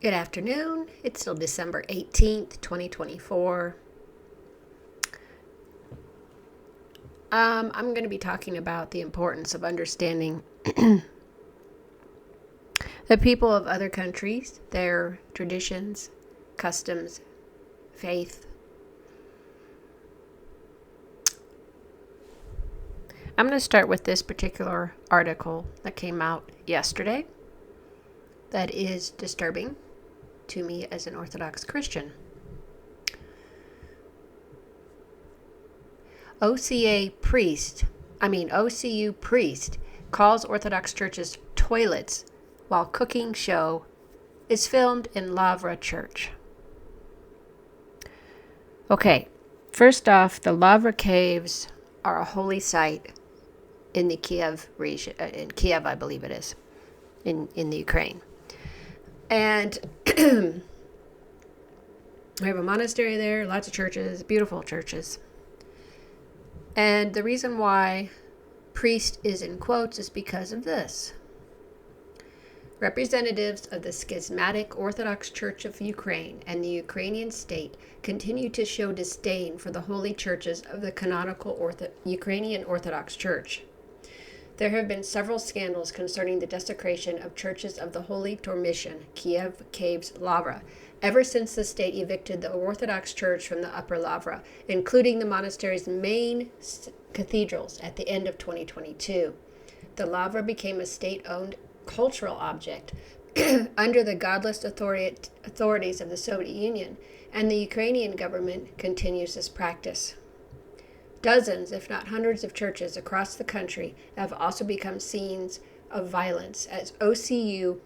Good afternoon. It's still December 18th, 2024. I'm going to be talking about the importance of understanding the people of other countries, their traditions, customs, faith. I'm going to start with this particular article that came out yesterday that is disturbing to me as an Orthodox Christian. OCU priest calls Orthodox churches toilets while cooking show is filmed in Lavra Church. Okay, first off, the Lavra caves are a holy site in the Kiev region, in Kiev, I believe it is, in the Ukraine. And we have a monastery there, lots of churches, beautiful churches. And the reason why priest is in quotes is because of this. Representatives of the schismatic Orthodox Church of Ukraine and the Ukrainian state continue to show disdain for the holy churches of the canonical Ukrainian Orthodox Church. There have been several scandals concerning the desecration of churches of the Holy Dormition, Kiev Caves Lavra, ever since the state evicted the Orthodox Church from the Upper Lavra, including the monastery's main cathedrals at the end of 2022. The Lavra became a state-owned cultural object under the godless authorities of the Soviet Union, and the Ukrainian government continues this practice. Dozens, if not hundreds, of churches across the country have also become scenes of violence as OCU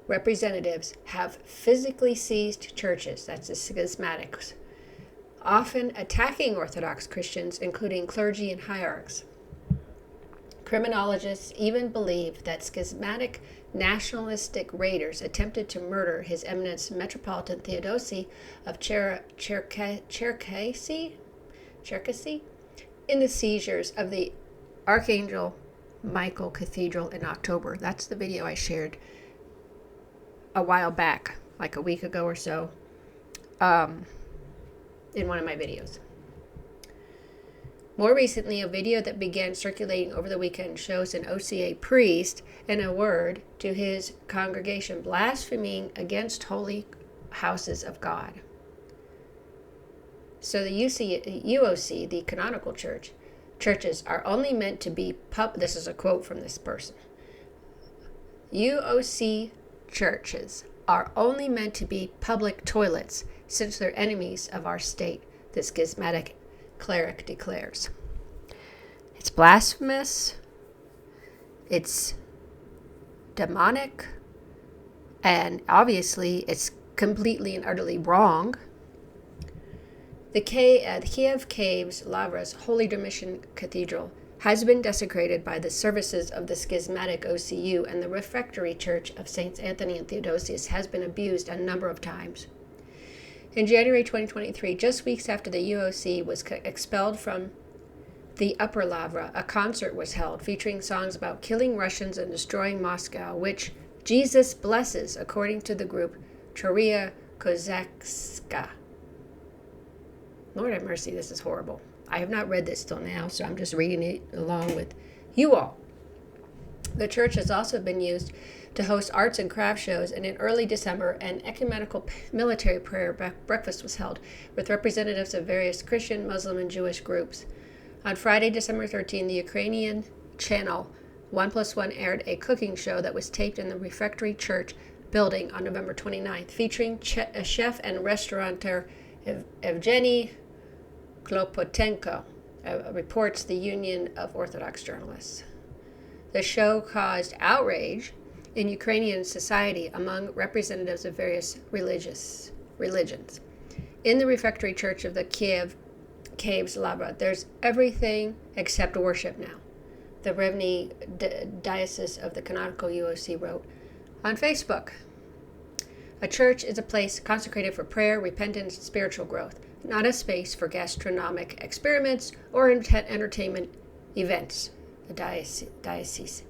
representatives have physically seized churches, that's the schismatics, often attacking Orthodox Christians, including clergy and hierarchs. Criminologists even believe that schismatic nationalistic raiders attempted to murder His Eminence Metropolitan Theodosi of Cherkasy in the seizures of the Archangel Michael Cathedral in October. That's the video I shared a while back, like a week ago or so, in one of my videos. More recently, a video that began circulating over the weekend shows an OCA priest in a word to his congregation blaspheming against holy houses of God. So the UOC, the canonical churches are only meant to be this is a quote from this person. UOC churches are only meant to be public toilets since they're enemies of our state, the schismatic cleric declares. It's blasphemous, it's demonic, and obviously it's completely and utterly wrong. The Kiev Caves Lavra's Holy Dormition Cathedral has been desecrated by the services of the schismatic OCU, and the refectory church of Saints Anthony and Theodosius has been abused a number of times. In January 2023, just weeks after the UOC was expelled from the Upper Lavra, a concert was held featuring songs about killing Russians and destroying Moscow, which Jesus blesses, according to the group Troria Kozakska. Lord have mercy, this is horrible. I have not read this till now, so I'm just reading it along with you all. The church has also been used to host arts and craft shows, and in early December, an ecumenical military prayer breakfast was held with representatives of various Christian, Muslim, and Jewish groups. On Friday, December 13, the Ukrainian channel 1+1 aired a cooking show that was taped in the refectory church building on November 29th, featuring chef and restaurateur Evgeny Klopotenko, reports the Union of Orthodox Journalists. The show caused outrage in Ukrainian society among representatives of various religions. In the refectory church of the Kiev Caves Lavra, there's everything except worship now, the Revny Diocese of the Canonical UOC wrote on Facebook. A church is a place consecrated for prayer, repentance, and spiritual growth, not a space for gastronomic experiments or entertainment events, the diocese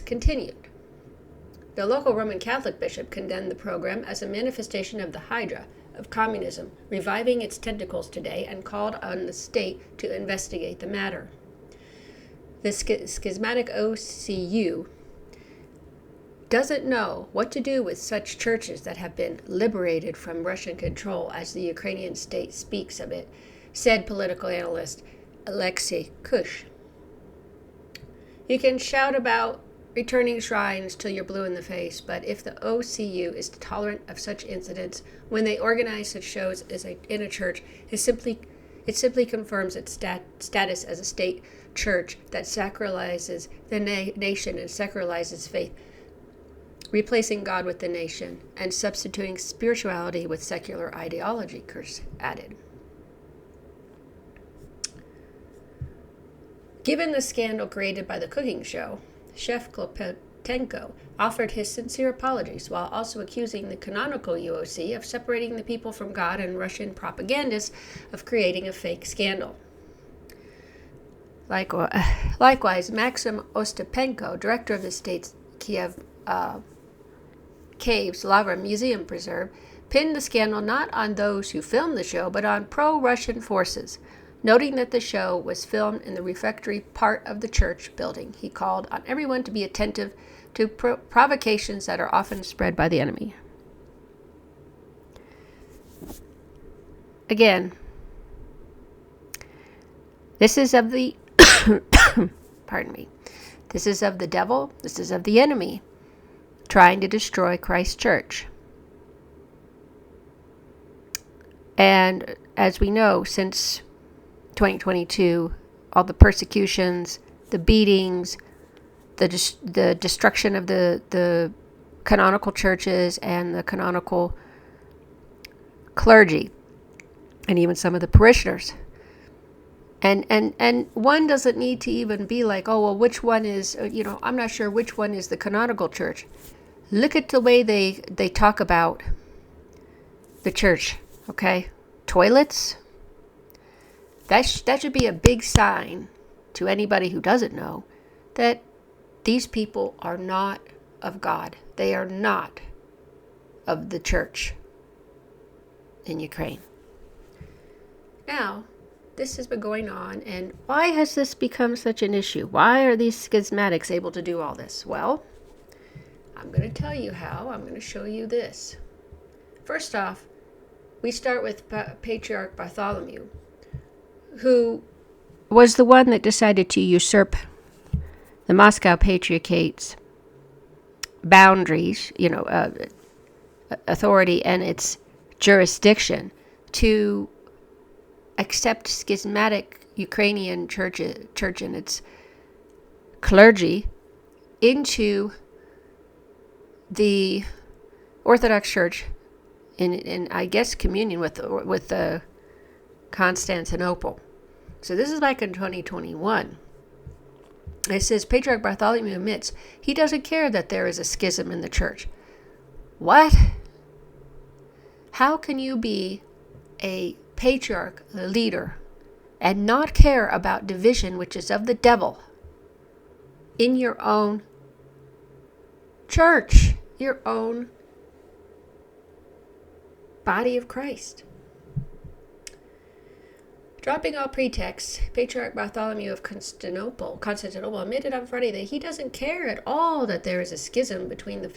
continued. The local Roman Catholic bishop condemned the program as a manifestation of the Hydra of communism, reviving its tentacles today, and called on the state to investigate the matter. The schismatic OCU doesn't know what to do with such churches that have been liberated from Russian control as the Ukrainian state speaks of it, said political analyst Alexei Kush. You can shout about returning shrines till you're blue in the face, but if the OCU is tolerant of such incidents when they organize such shows in a church, it simply confirms its status as a state church that sacralizes the nation and secularizes faith, replacing God with the nation and substituting spirituality with secular ideology, Kurz added. Given the scandal created by the cooking show, Chef Klopenko offered his sincere apologies while also accusing the canonical UOC of separating the people from God and Russian propagandists of creating a fake scandal. Likewise, Maxim Ostapenko, director of the state's Kiev Caves Lavra Museum Preserve, pinned the scandal not on those who filmed the show, but on pro-Russian forces. Noting that the show was filmed in the refectory part of the church building, he called on everyone to be attentive to provocations that are often spread by the enemy. Again, this is of the pardon me. This is of the devil, this is of the enemy trying to destroy Christ's church. And as we know, since 2022, all the persecutions, the beatings, the destruction of the canonical churches and the canonical clergy, and even some of the parishioners. And one doesn't need to even be like, oh, well, which one is, I'm not sure which one is the canonical church. Look at the way they talk about the church, okay? Toilets. That should be a big sign to anybody who doesn't know that these people are not of God. They are not of the church in Ukraine. Now, this has been going on, and why has this become such an issue? Why are these schismatics able to do all this? Well, I'm going to tell you how. I'm going to show you this. First off, we start with Patriarch Bartholomew, who was the one that decided to usurp the Moscow Patriarchate's boundaries, authority and its jurisdiction to accept schismatic Ukrainian church and its clergy into the Orthodox Church in I guess communion with the Constantinople. So this is back in 2021. It says Patriarch Bartholomew admits he doesn't care that there is a schism in the church. What? How can you be a patriarch, a leader, and not care about division, which is of the devil, in your own church, your own body of Christ? Dropping all pretexts, Patriarch Bartholomew of Constantinople admitted on Friday that he doesn't care at all that there is a schism between the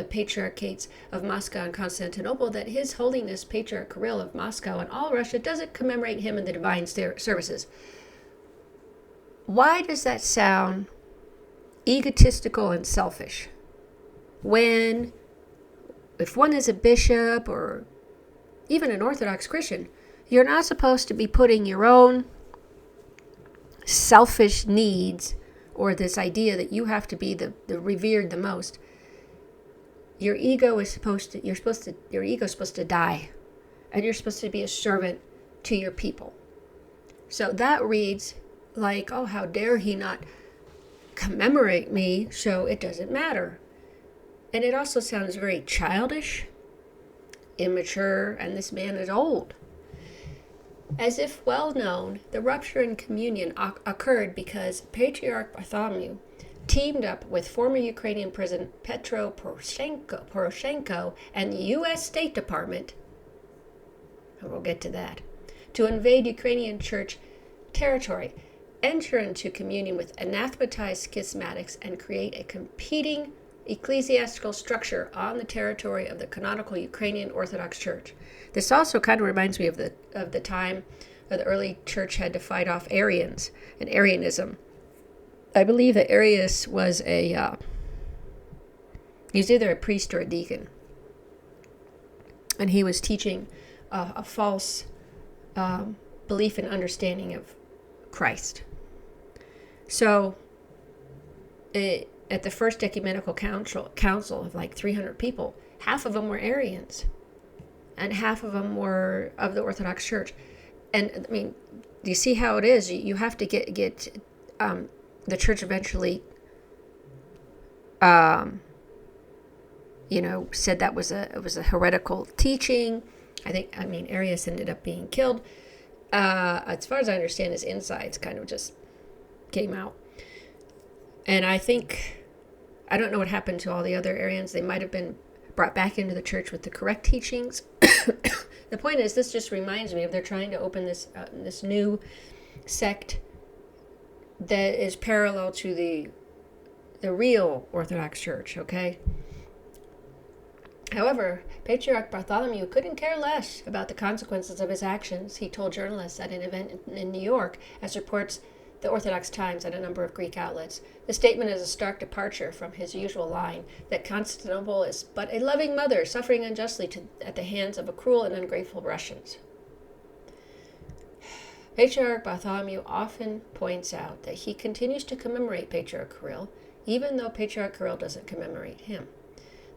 patriarchates of Moscow and Constantinople, that His Holiness Patriarch Kirill of Moscow and all Russia doesn't commemorate him in the divine services. Why does that sound egotistical and selfish? If one is a bishop or even an Orthodox Christian, you're not supposed to be putting your own selfish needs or this idea that you have to be the revered the most. Your ego is supposed to die, and you're supposed to be a servant to your people. So that reads like, oh, how dare he not commemorate me, so it doesn't matter. And it also sounds very childish, immature, and this man is old. As if well known, the rupture in communion occurred because Patriarch Bartholomew teamed up with former Ukrainian President Petro Poroshenko and the U.S. State Department, and we'll get to that, to invade Ukrainian church territory, enter into communion with anathematized schismatics, and create a competing ecclesiastical structure on the territory of the canonical Ukrainian Orthodox Church. This also kind of reminds me of the time the early church had to fight off Arians and Arianism. I believe that Arius was he was either a priest or a deacon, and he was teaching a false belief and understanding of Christ. So at the first ecumenical council of like 300 people, half of them were Arians, and half of them were of the Orthodox Church. And I mean, do you see how it is? You have to get the church eventually, said that it was a heretical teaching. I mean, Arius ended up being killed. As far as I understand, his insides kind of just came out. And I don't know what happened to all the other Arians. They might have been brought back into the church with the correct teachings. The point is, this just reminds me of they're trying to open this new sect that is parallel to the real Orthodox Church, okay? However, Patriarch Bartholomew couldn't care less about the consequences of his actions. He told journalists at an event in New York, as reports the Orthodox Times and a number of Greek outlets. The statement is a stark departure from his usual line that Constantinople is but a loving mother suffering unjustly at the hands of a cruel and ungrateful Russians. Patriarch Bartholomew often points out that he continues to commemorate Patriarch Kirill, even though Patriarch Kirill doesn't commemorate him.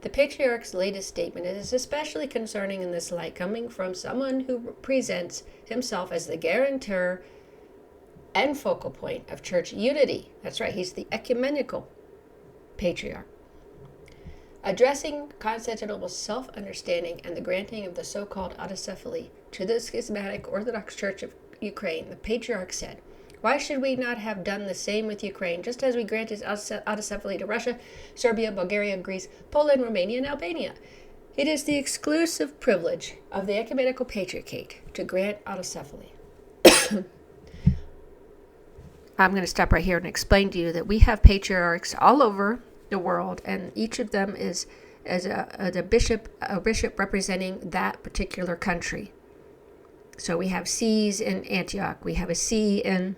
The Patriarch's latest statement is especially concerning in this light, coming from someone who presents himself as the guarantor and focal point of church unity. That's right, he's the ecumenical patriarch. Addressing Constantinople's self-understanding and the granting of the so-called autocephaly to the schismatic Orthodox Church of Ukraine, the patriarch said, "Why should we not have done the same with Ukraine, just as we granted autocephaly to Russia, Serbia, Bulgaria, Greece, Poland, Romania, and Albania? It is the exclusive privilege of the ecumenical patriarchate to grant autocephaly." I'm going to stop right here and explain to you that we have patriarchs all over the world, and each of them is a bishop representing that particular country. So we have sees in Antioch, we have a see in,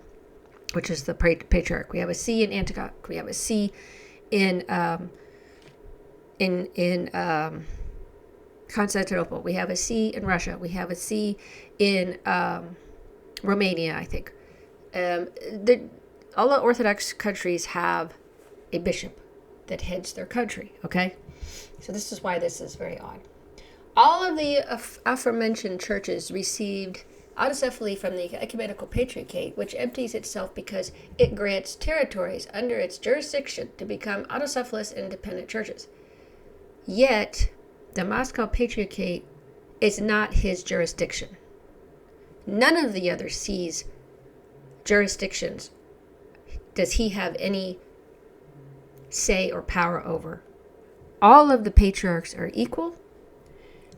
which is the patriarch. We have a see in Antioch. We have a see in Constantinople. We have a see in Russia. We have a see in Romania, I think. All the Orthodox countries have a bishop that heads their country, okay? So this is why this is very odd. All of the aforementioned churches received autocephaly from the ecumenical patriarchate, which empties itself because it grants territories under its jurisdiction to become autocephalous independent churches. Yet, the Moscow patriarchate is not his jurisdiction. None of the other sees jurisdictions does he have any say or power over. All of the patriarchs are equal,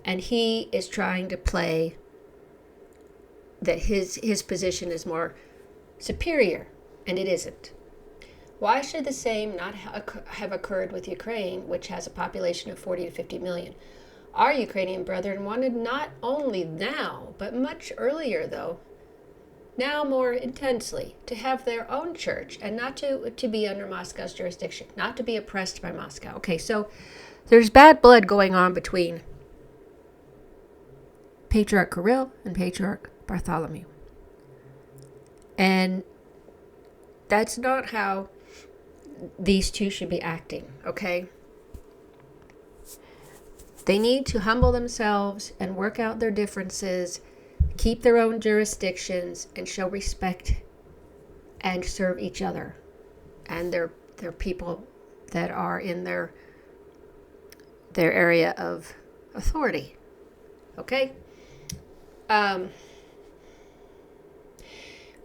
and he is trying to play that his position is more superior, and it isn't. Why should the same not have occurred with Ukraine, which has a population of 40 to 50 million? Our Ukrainian brethren wanted not only now, but much earlier, though, now more intensely, to have their own church and not to be under Moscow's jurisdiction, not to be oppressed by Moscow. Okay, so there's bad blood going on between Patriarch Kirill and Patriarch Bartholomew. And that's not how these two should be acting, okay? They need to humble themselves and work out their differences, keep their own jurisdictions, and show respect and serve each other and their people that are in their area of authority.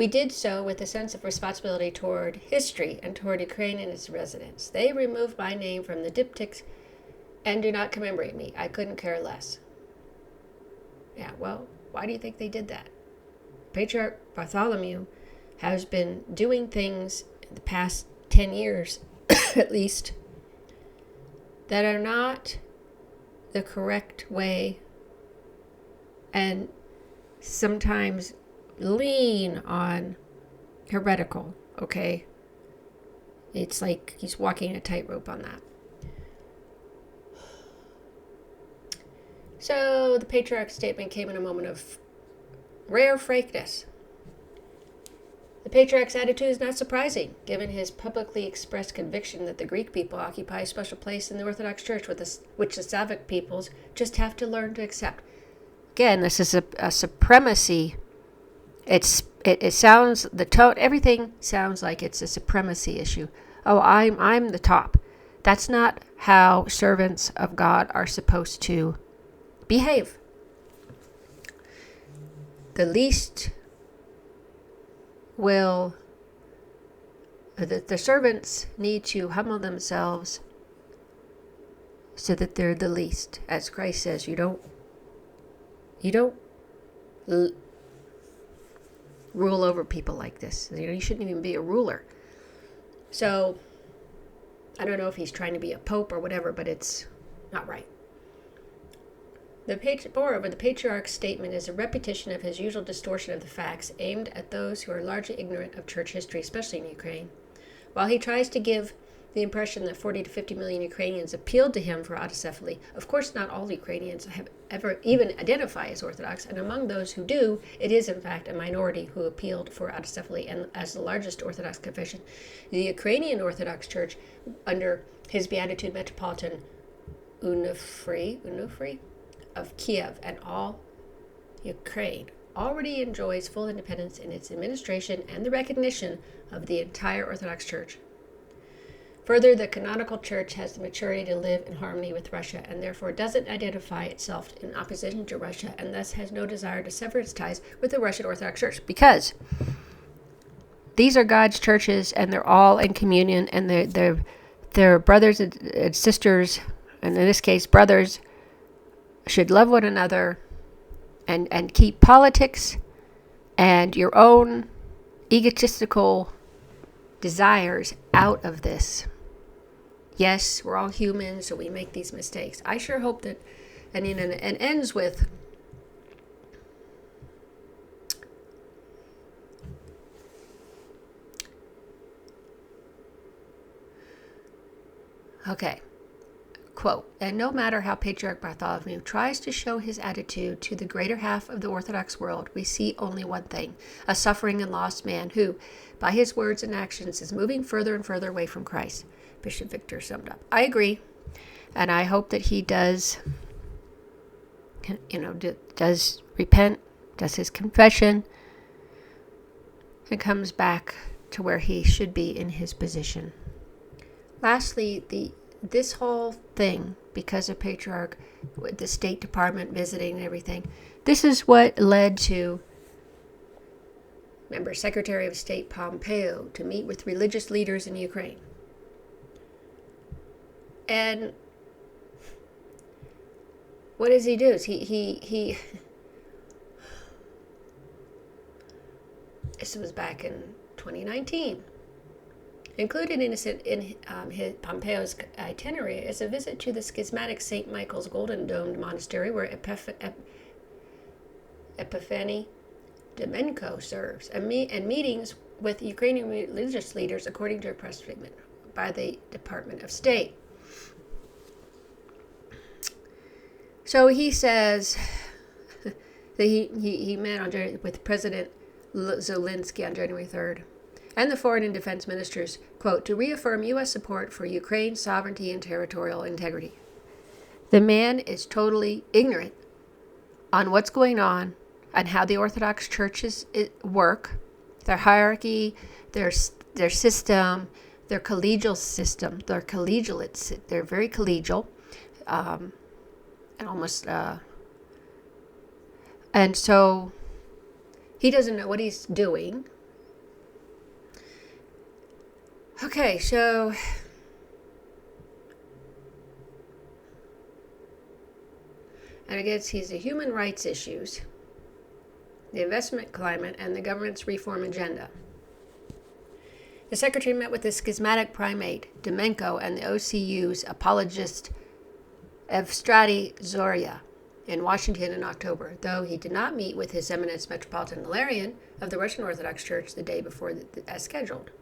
We did so with a sense of responsibility toward history and toward Ukraine and its residents. They removed my name from the diptychs and do not commemorate me. I couldn't care less. Yeah, well, why do you think they did that? Patriarch Bartholomew has been doing things in the past 10 years, at least, that are not the correct way, and sometimes lean on heretical, okay? It's like he's walking a tightrope on that. So the patriarch's statement came in a moment of rare frankness. The patriarch's attitude is not surprising, given his publicly expressed conviction that the Greek people occupy a special place in the Orthodox Church, which the Slavic peoples just have to learn to accept. Again, this is a supremacy. It sounds, the tone, everything sounds like it's a supremacy issue. Oh, I'm the top. That's not how servants of God are supposed to behave. The least will, the servants need to humble themselves so that they're the least. As Christ says, you don't rule over people like this. You shouldn't even be a ruler. So, I don't know if he's trying to be a pope or whatever, but it's not right. Moreover, the patriarch's statement is a repetition of his usual distortion of the facts aimed at those who are largely ignorant of church history, especially in Ukraine. While he tries to give the impression that 40 to 50 million Ukrainians appealed to him for autocephaly, of course not all Ukrainians have ever even identify as Orthodox, and among those who do, it is in fact a minority who appealed for autocephaly, and as the largest Orthodox confession, the Ukrainian Orthodox Church, under his Beatitude Metropolitan Onufry of Kiev and all Ukraine, already enjoys full independence in its administration and the recognition of the entire Orthodox Church. Further, the canonical church has the maturity to live in harmony with Russia and therefore doesn't identify itself in opposition to Russia and thus has no desire to sever its ties with the Russian Orthodox Church, because these are God's churches and they're all in communion, and they're brothers and sisters, and in this case brothers, should love one another and keep politics and your own egotistical desires out of this. Yes, we're all human, so we make these mistakes. I sure hope that, and ends with, okay, quote, and no matter how Patriarch Bartholomew tries to show his attitude to the greater half of the Orthodox world, we see only one thing, a suffering and lost man who, by his words and actions, is moving further and further away from Christ. Bishop Victor summed up. I agree, and I hope that he does repent, does his confession, and comes back to where he should be in his position. Lastly, this whole thing, because of Patriarch, with the State Department visiting and everything, this is what led to, remember, Secretary of State Pompeo to meet with religious leaders in Ukraine. And what does he do? He this was back in 2019. Included in his Pompeo's itinerary is a visit to the schismatic St. Michael's Golden Domed Monastery, where Epiphany Domenko serves, and meetings with Ukrainian religious leaders, according to a press statement by the Department of State. So he says that he met with President Zelensky on January 3rd. And the foreign and defense ministers, quote, to reaffirm U.S. support for Ukraine's sovereignty and territorial integrity. The man is totally ignorant on what's going on and how the Orthodox churches work, their hierarchy, their system, their collegial system. They're collegial. They're very collegial, and almost. And so he doesn't know what he's doing. Okay, so and it gets he's the human rights issues, the investment climate, and the government's reform agenda. The secretary met with the schismatic primate, Domenko, and the OCU's apologist, Evstrati Zoria, in Washington in October, though he did not meet with His Eminence Metropolitan Hilarion of the Russian Orthodox Church the day before as scheduled.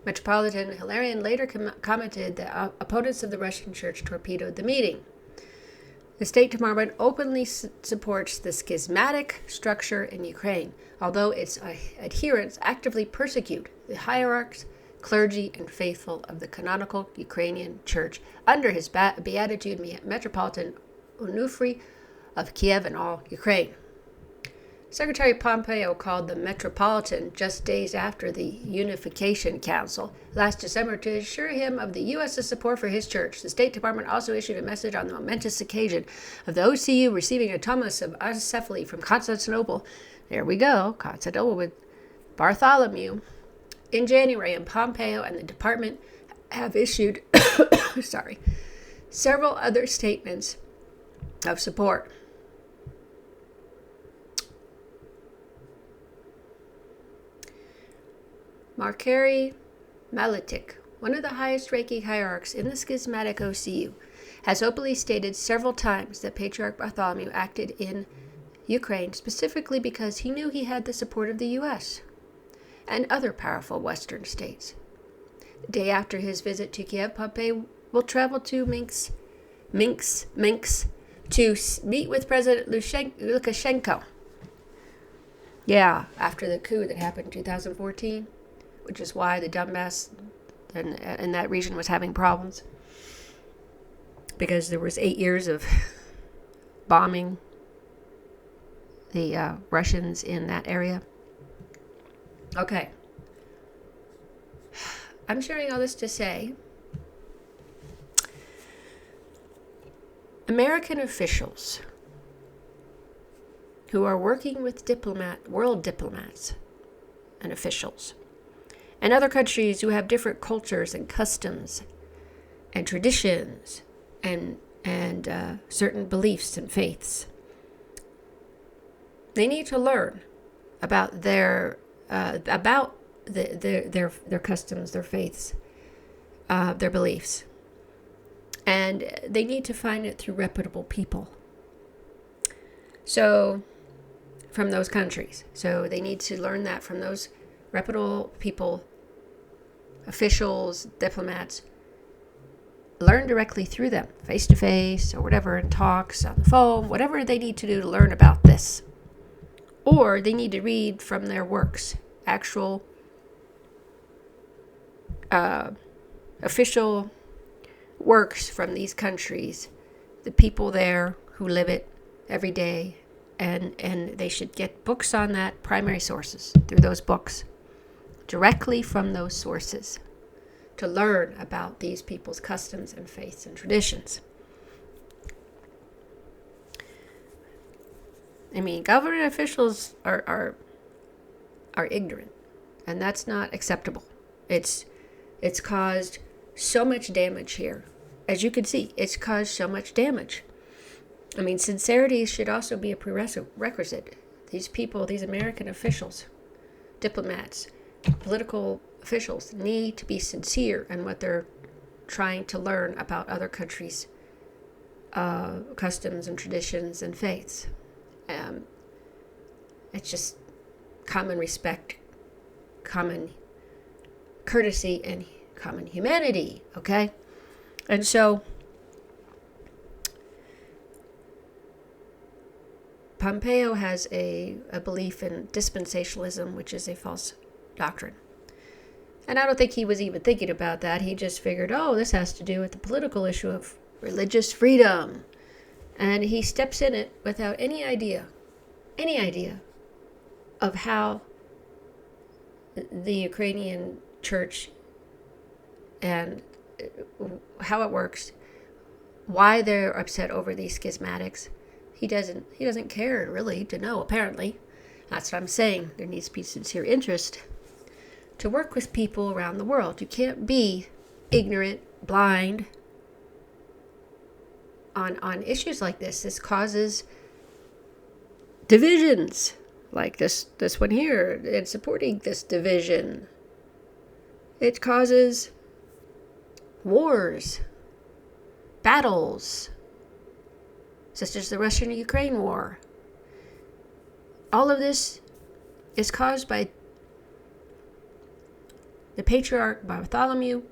Metropolitan Hilarion later commented that opponents of the Russian Church torpedoed the meeting. The State Department openly supports the schismatic structure in Ukraine, although its adherents actively persecute the hierarchs, clergy, and faithful of the canonical Ukrainian Church under his Beatitude Metropolitan Onufry of Kiev and all Ukraine. Secretary Pompeo called the Metropolitan just days after the Unification Council last December to assure him of the U.S.'s support for his church. The State Department also issued a message on the momentous occasion of the OCU receiving a Thomas of Autocephaly from Constantinople. There we go, Constantinople with Bartholomew. In January, and Pompeo and the department have issued several other statements of support. Markari Maletic, one of the highest-ranking hierarchs in the schismatic OCU, has openly stated several times that Patriarch Bartholomew acted in Ukraine specifically because he knew he had the support of the U.S. and other powerful Western states. The day after his visit to Kiev, Pompeo will travel to Minsk to meet with President Lukashenko. Yeah, after the coup that happened in 2014, which is why the Donbass in that region was having problems, because there was 8 years of bombing the Russians in that area. Okay. I'm sharing all this to say American officials who are working with world diplomats and officials, and other countries who have different cultures and customs and traditions and certain beliefs and faiths. They need to learn about their customs, their faiths, their beliefs, and they need to find it through reputable people. So, from those countries. So they need to learn that from those reputable people, officials, diplomats. Learn directly through them, face to face or whatever, in talks, on the phone, whatever they need to do to learn about this. Or they need to read from their works, actual official works from these countries, the people there who live it every day, and they should get books on that, primary sources, through those books, directly from those sources, to learn about these people's customs and faiths and traditions. I mean, government officials are ignorant, and that's not acceptable. It's caused so much damage here. As you can see, it's caused so much damage. I mean, sincerity should also be a prerequisite. These people, these American officials, diplomats, political officials need to be sincere in what they're trying to learn about other countries' customs and traditions and faiths. It's just common respect, common courtesy, and common humanity, okay? And so Pompeo has a belief in dispensationalism, which is a false doctrine. And I don't think he was even thinking about that. He just figured, oh, this has to do with the political issue of religious freedom. And he steps in it without any idea of how the Ukrainian church and how it works, why they're upset over these schismatics. He doesn't care really to know, apparently. That's what I'm saying. There needs to be sincere interest to work with people around the world. You can't be ignorant, blind on issues like this. This causes divisions, like this one here, and supporting this division. It causes wars, battles, such as the Russian-Ukraine war. All of this is caused by the Patriarch Bartholomew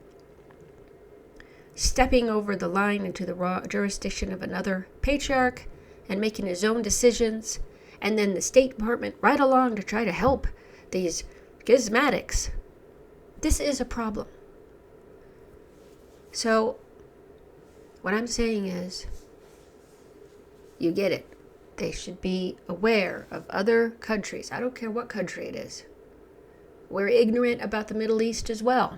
stepping over the line into the jurisdiction of another patriarch and making his own decisions, and then the State Department right along to try to help these schismatics. This is a problem. So, what I'm saying is, you get it. They should be aware of other countries. I don't care what country it is. We're ignorant about the Middle East as well.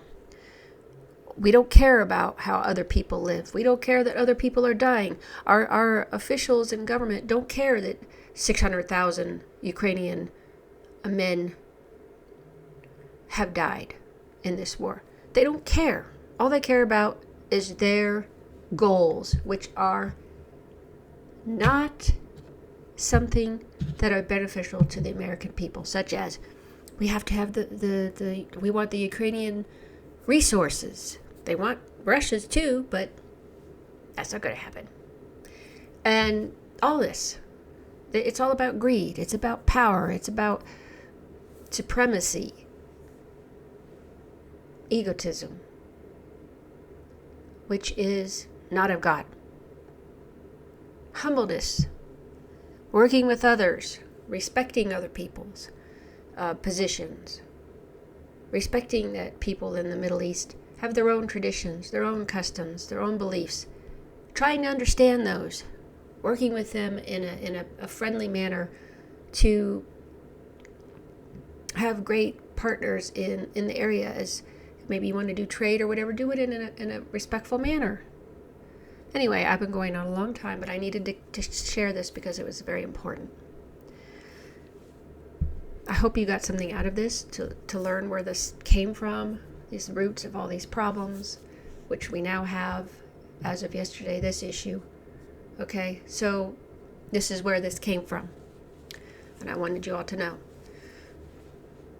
We don't care about how other people live. We don't care that other people are dying. Our officials in government don't care that 600,000 Ukrainian men have died in this war. They don't care. All they care about is their goals, which are not something that are beneficial to the American people, such as we have to have we want the Ukrainian resources. They want Russia's too, but that's not going to happen. And all this, it's all about greed. It's about power. It's about supremacy, egotism, which is not of God. Humbleness, working with others, respecting other people's positions, respecting that people in the Middle East have their own traditions, their own customs, their own beliefs, trying to understand those, working with them in a friendly manner to have great partners in the area. As maybe you want to do trade or whatever, do it in a respectful manner. Anyway, I've been going on a long time, but I needed to share this because it was very important. I hope you got something out of this to learn where this came from, these roots of all these problems, which we now have, as of yesterday, this issue. Okay, so this is where this came from, and I wanted you all to know.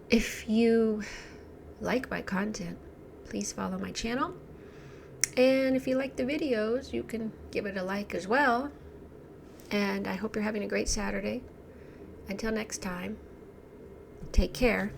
If you like my content, please follow my channel. And if you like the videos, you can give it a like as well. And I hope you're having a great Saturday. Until next time, take care.